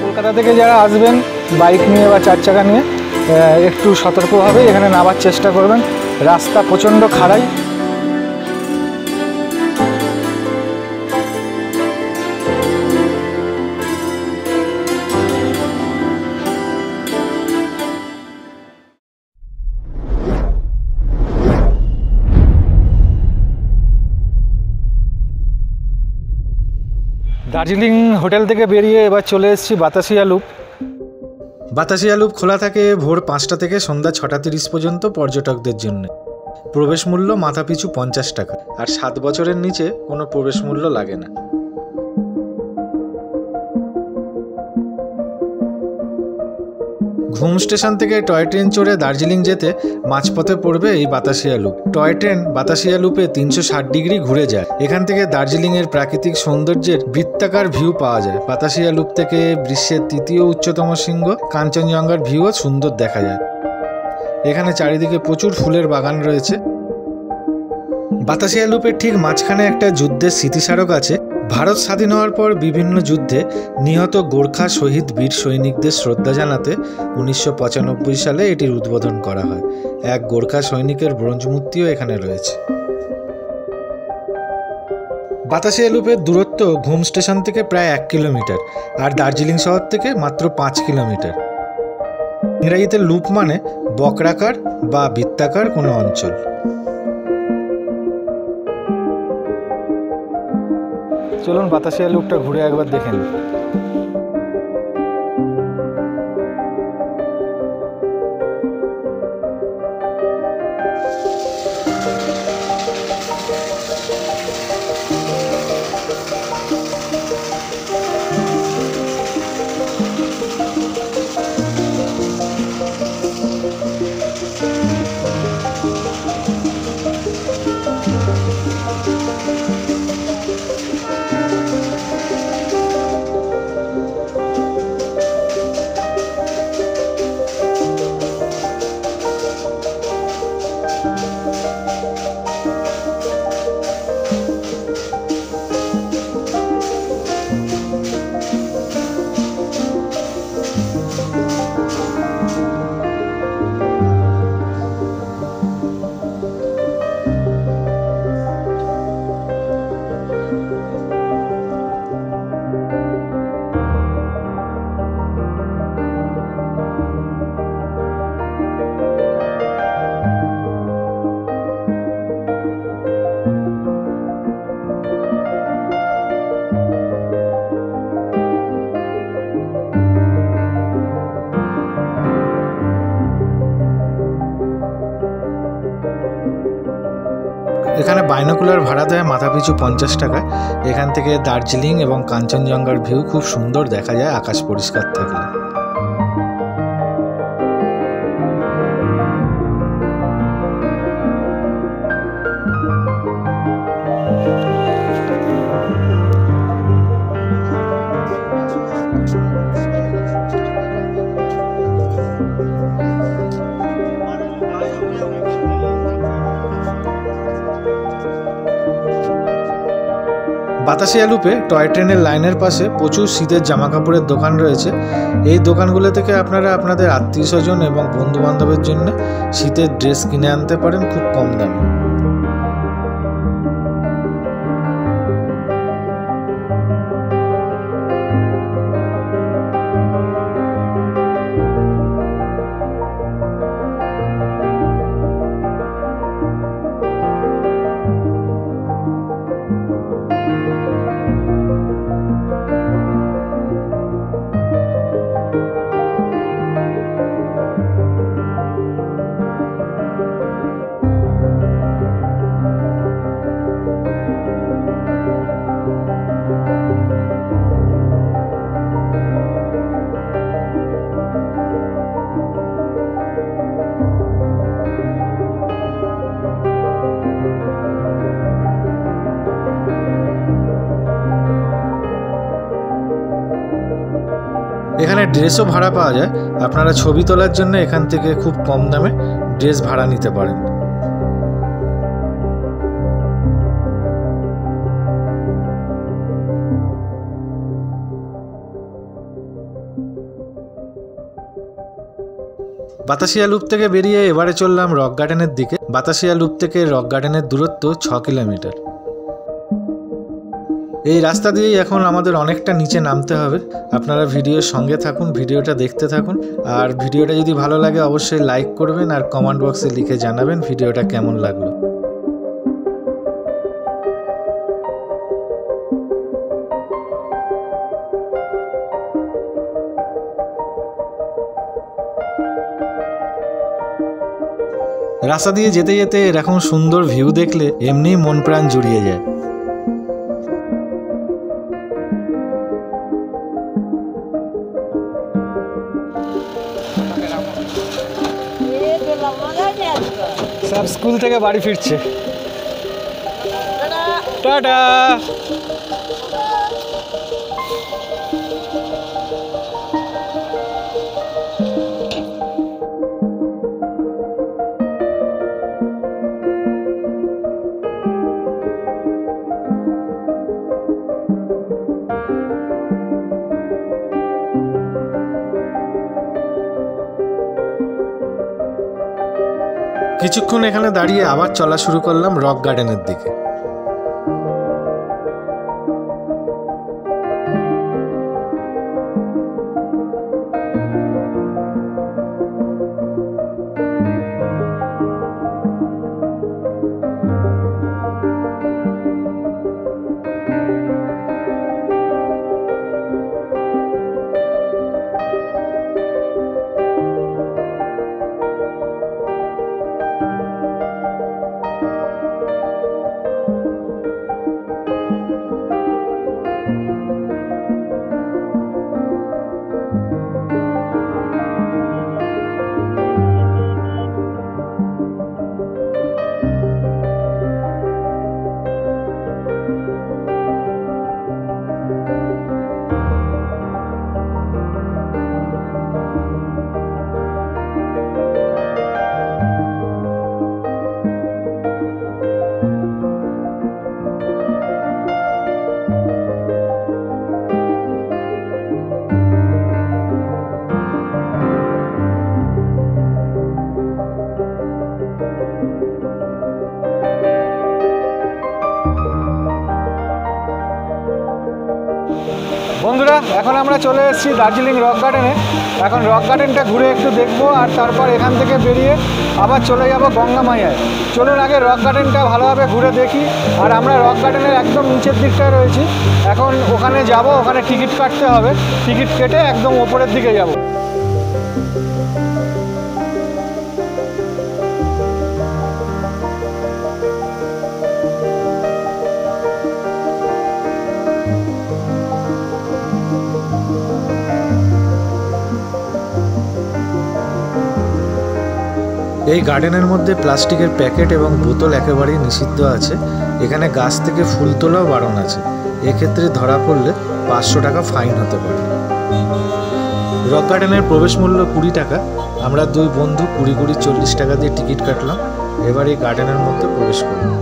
কলকাতা থেকে যারা আসবেন বাইক নিয়ে বা চার চাকা নিয়ে একটু সতর্কভাবে এখানে নামার চেষ্টা করবেন। রাস্তা প্রচণ্ড খাড়াই। দার্জিলিং হোটেল থেকে বেরিয়ে এবার চলে এসেছি বাতাসিয়া লুপ। বাতাসিয়া লুপ খোলা থাকে ভোর 5টা থেকে সন্ধ্যা 6:30 পর্যন্ত পর্যটকদের জন্য। প্রবেশ মূল্য মাথাপিছু 50 টাকা, আর 7 বছরের নিচে কোনো প্রবেশ মূল্য লাগে না। ঘুম স্টেশন থেকে টয় ট্রেন চড়ে দার্জিলিং যেতে মাঝপথে পড়বে এই Batasia loop. Toy train Batasia লুপে 360 ডিগ্রি ঘুরে যায়। এখান থেকে দার্জিলিংয়ের প্রাকৃতিক সৌন্দর্যের বৃত্তাকার ভিউ পাওয়া যায়। বাতাসিয়া লুপ থেকে বিশ্বের 3য় উচ্চতম শৃঙ্গ কাঞ্চনজঙ্ঘার ভিউও সুন্দর দেখা যায়। এখানে চারিদিকে প্রচুর ফুলের বাগান রয়েছে। বাতাসিয়া লুপের ঠিক মাঝখানে একটা যুদ্ধের স্মৃতিস্মারক আছে। ভারত স্বাধীন হওয়ার পর বিভিন্ন যুদ্ধে নিহত গোর্খা শহীদ বীর সৈনিকদের শ্রদ্ধা জানাতে 1995 সালে এটির উদ্বোধন করা হয়। এক গোর্খা সৈনিকের ব্রোঞ্জ মূর্তিও এখানে রয়েছে। বাতাসিয়া লুপের দূরত্ব ঘুম স্টেশন থেকে প্রায় 1 কিলোমিটার, আর দার্জিলিং শহর থেকে মাত্র 5 কিলোমিটার। ইংরেজিতে লুপ মানে বক্রাকার বা বৃত্তাকার কোনো অঞ্চল। চলুন বাতাসিয়া লুপটা ঘুরে একবার দেখেন। এখানে বাইনোকুলার ভাড়া দেয় মাথাপিছু 50 টাকা। এখান থেকে দার্জিলিং এবং কাঞ্চনজঙ্ঘার ভিউ খুব সুন্দর দেখা যায় আকাশ পরিষ্কার থাকলে। বাতাসিয়া লুপে টয় ট্রেনের লাইনের পাশে প্রচুর শীতের জামাকাপড়ের দোকান রয়েছে। এই দোকানগুলো থেকে আপনারা আপনাদের আত্মীয় স্বজন এবং বন্ধু বান্ধবের জন্য শীতের ড্রেস কিনে আনতে পারেন খুব কম দামে। এখানে ড্রেসও ভাড়া পাওয়া যায়, আপনারা ছবি তোলার জন্য এখান থেকে খুব কম দামে ড্রেস ভাড়া নিতে পারেন। বাতাসিয়া লুপ থেকে বেরিয়ে এবারে চললাম রক গার্ডেনের দিকে। বাতাসিয়া লুপ থেকে রক গার্ডেনের দূরত্ব 6 কিলোমিটার। এই রাস্তা দিয়েই এখন আমাদের অনেকটা নিচে নামতে হবে। আপনারা ভিডিওর সঙ্গে থাকুন, ভিডিওটা দেখতে থাকুন। আর ভিডিওটা যদি ভালো লাগে অবশ্যই লাইক করবেন আর কমেন্ট বক্সে লিখে জানাবেন ভিডিওটা কেমন লাগলো। রাস্তা দিয়ে যেতে যেতে এরকম সুন্দর ভিউ দেখলে এমনিই মন প্রাণ জুড়িয়ে যায়। সব স্কুল থেকে বাড়ি ফিরছে। টাটা। কিছুক্ষণ এখানে দাঁড়িয়ে আবার চলা শুরু করলাম রক গার্ডেনের দিকে। বন্ধুরা, এখন আমরা চলে এসেছি দার্জিলিং রক গার্ডেনে। এখন রক গার্ডেনটা ঘুরে একটু দেখবো আর তারপর এখান থেকে বেরিয়ে আবার চলে যাব গঙ্গা মাইয়ায়। চলুন আগে রক গার্ডেনটা ভালোভাবে ঘুরে দেখি। আর আমরা রক গার্ডেনের একদম নিচের দিকটায় রয়েছি। এখন ওখানে যাব, ওখানে টিকিট কাটতে হবে। টিকিট কেটে একদম ওপরের দিকে যাব। এই গার্ডেনের মধ্যে প্লাস্টিকের প্যাকেট এবং বোতল একেবারেই নিষিদ্ধ আছে। এখানে গাছ থেকে ফুল তোলাও বারণ আছে। এক্ষেত্রে ধরা পড়লে 500 টাকা ফাইন হতে পারে। রক গার্ডেনের প্রবেশ মূল্য 20 টাকা। আমরা দুই বন্ধু 20-40 টাকা দিয়ে টিকিট কাটলাম। এবার এই গার্ডেনের মধ্যে প্রবেশ করলাম।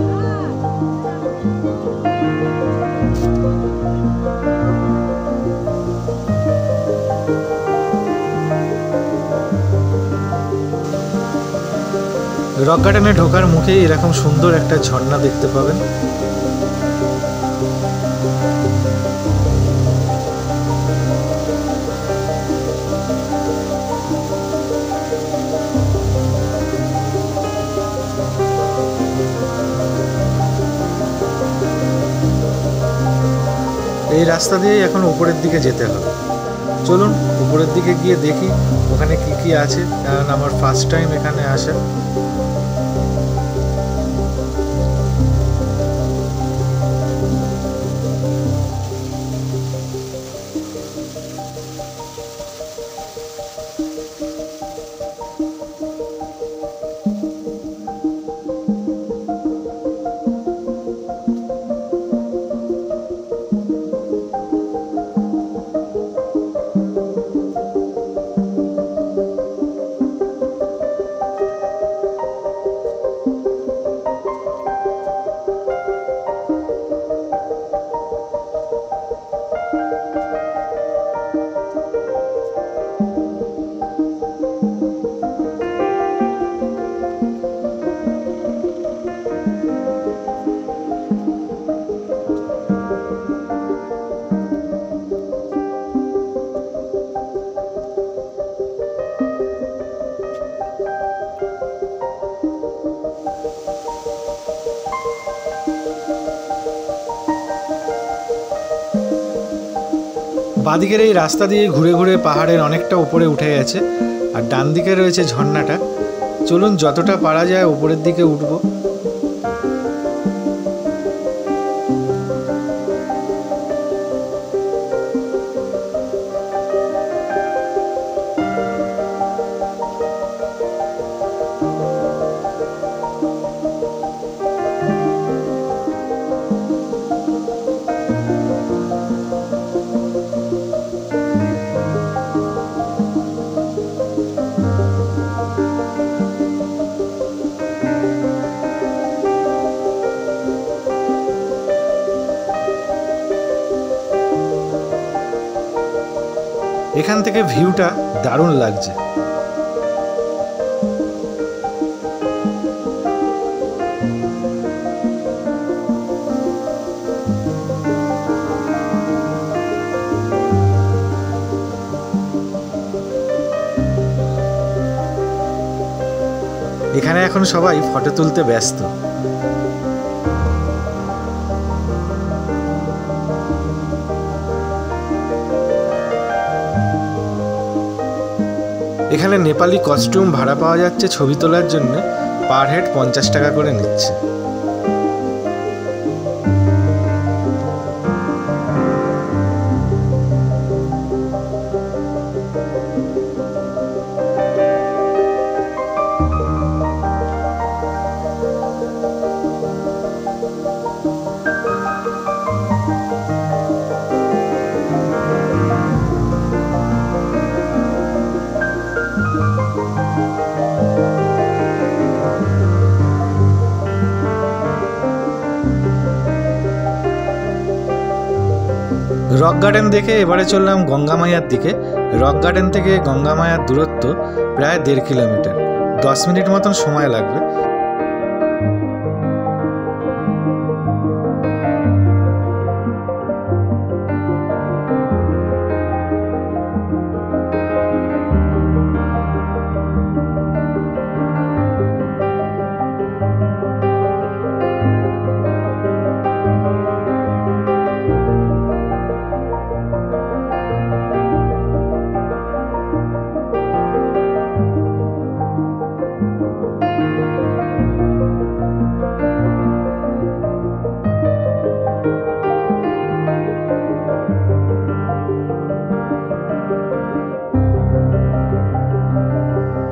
রক গার্ডেনে ঢোকার মুখেই এরকম সুন্দর একটা ঝর্ণা দেখতে পাবেন। এই রাস্তা দিয়েই এখন উপরের দিকে যেতে হবে। চলুন উপরের দিকে গিয়ে দেখি ওখানে কি কি আছে, কারণ আমার ফার্স্ট টাইম এখানে আসা। বাদিকের এই রাস্তা দিয়ে ঘুরে ঘুরে পাহাড়ের অনেকটা উপরে উঠে গেছে, আর ডান দিকে রয়েছে ঝর্ণাটা। চলুন যতটা পারা যায় উপরের দিকে উঠবো। এখান থেকে ভিউটা দারুণ লাগছে। এখানে এখন সবাই ফটো তুলতে ব্যস্ত। এখানে নেপালি কস্টিউম ভাড়া পাওয়া যাচ্ছে ছবি তোলার জন্য, পার হেড 50 টাকা করে নিচ্ছে। রক গার্ডেন দেখে এবারে চললাম গঙ্গা মায়ার দিকে। রক গার্ডেন থেকে গঙ্গা মায়ার দূরত্ব প্রায় 1.5 কিলোমিটার, 10 মিনিট মতন সময় লাগবে।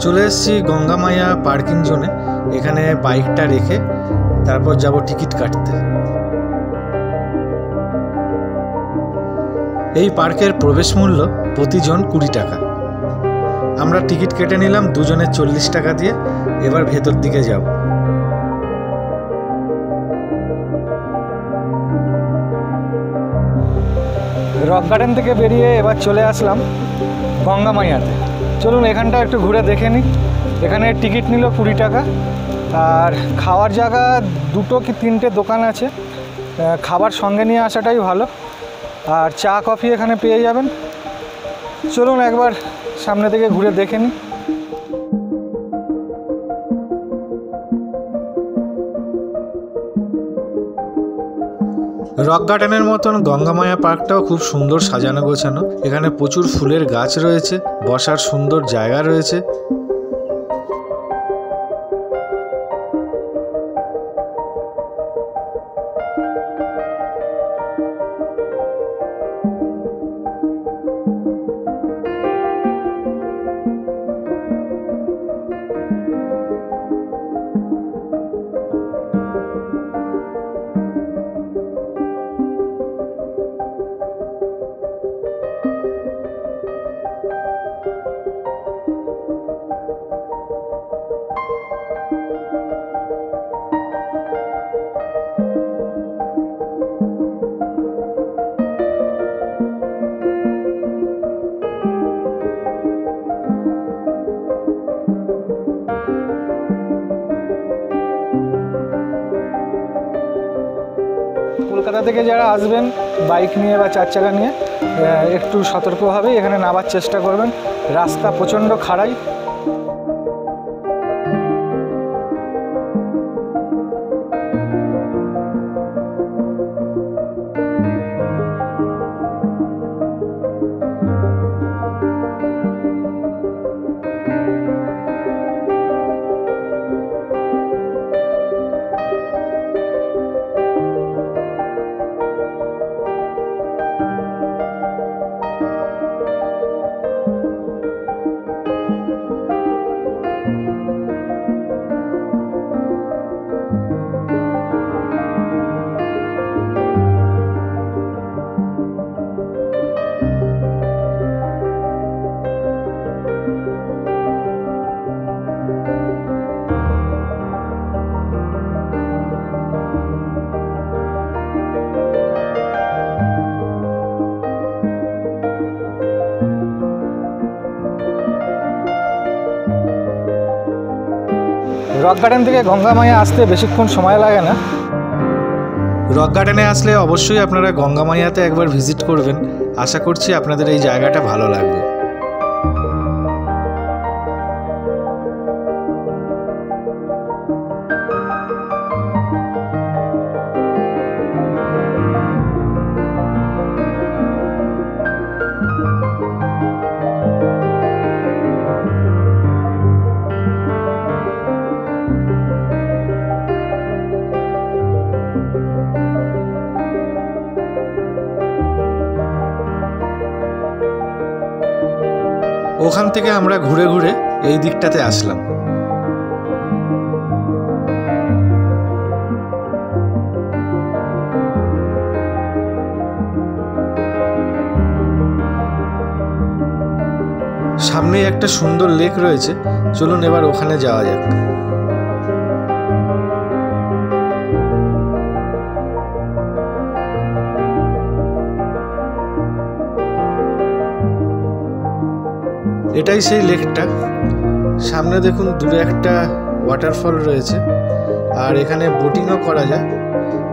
চলে এসেছি গঙ্গা মায়া পার্কিং জোনে। এখানে বাইকটা রেখে তারপর যাব টিকিট কাটতে। এই পার্কের প্রবেশ মূল্য প্রতিজন 20 টাকা। আমরা টিকিট কেটে নিলাম দুজনের 40 টাকা দিয়ে। এবার ভেতর দিকে যাব। রক গার্ডেন থেকে বেরিয়ে এবার চলে আসলাম গঙ্গা মায়াতে। চলুন এখানটা একটু ঘুরে দেখে নিই। এখানে টিকিট নিল 20 টাকা, আর খাওয়ার জায়গা 2 কি 3টে দোকান আছে। খাবার সঙ্গে নিয়ে আসাটাই ভালো, আর চা কফি এখানে পেয়ে যাবেন। চলুন একবার সামনে থেকে ঘুরে দেখে নিই। রক গার্ডেনের মতন গঙ্গা মায়া পার্কটাও খুব সুন্দর সাজানো গোছানো। এখানে প্রচুর ফুলের গাছ রয়েছে, বসার সুন্দর জায়গা রয়েছে। কলকাতা থেকে যারা আসবেন বাইক নিয়ে বা 4 চাকা নিয়ে, একটু সতর্কভাবে এখানে নামার চেষ্টা করবেন। রাস্তা প্রচণ্ড খাড়াই। রক গার্ডেন থেকে গঙ্গা মায়া আসতে বেশিক্ষণ সময় লাগে না। রক গার্ডেনে আসলে অবশ্যই আপনারা গঙ্গা মায়াতে একবার ভিজিট করবেন। আশা করছি আপনাদের এই জায়গাটা ভালো লাগবে। ওখান থেকে আমরা ঘুরে ঘুরে এই দিকটাতে আসলাম। সামনে একটা সুন্দর লেক রয়েছে, চলুন এবার ওখানে যাওয়া যাক। এটাই সেই লেকটা। সামনে দেখুন দূরে একটা ওয়াটারফল রয়েছে, আর এখানে বোটিংও করা যায়।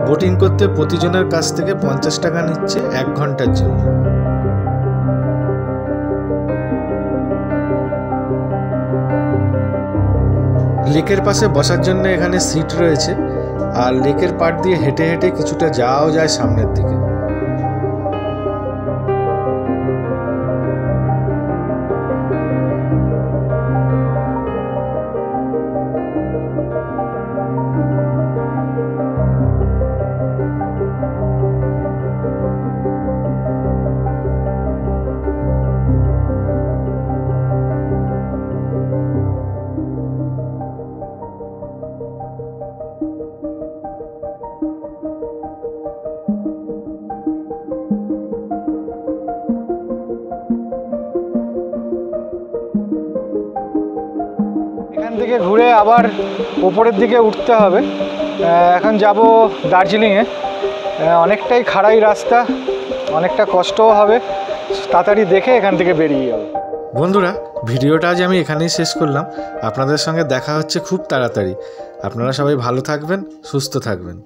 বোটিং করতে প্রতিজনের কাছ থেকে 50 টাকা নিচ্ছে 1 ঘন্টার জন্য। লেকের পাশে বসার জন্য এখানে সিট রয়েছে, আর লেকের পাড় দিয়ে হেঁটে হেঁটে কিছুটা যাওয়াও যায় সামনের দিকে। এখান থেকে ঘুরে আবার ওপরের দিকে উঠতে হবে। এখন যাব দার্জিলিংয়ে। অনেকটাই খাড়াই রাস্তা, অনেকটা কষ্টও হবে। তাড়াতাড়ি দেখে এখান থেকে বেরিয়ে যাব। বন্ধুরা, ভিডিওটা আজ আমি এখানেই শেষ করলাম। আপনাদের সঙ্গে দেখা হচ্ছে খুব তাড়াতাড়ি। আপনারা সবাই ভালো থাকবেন, সুস্থ থাকবেন।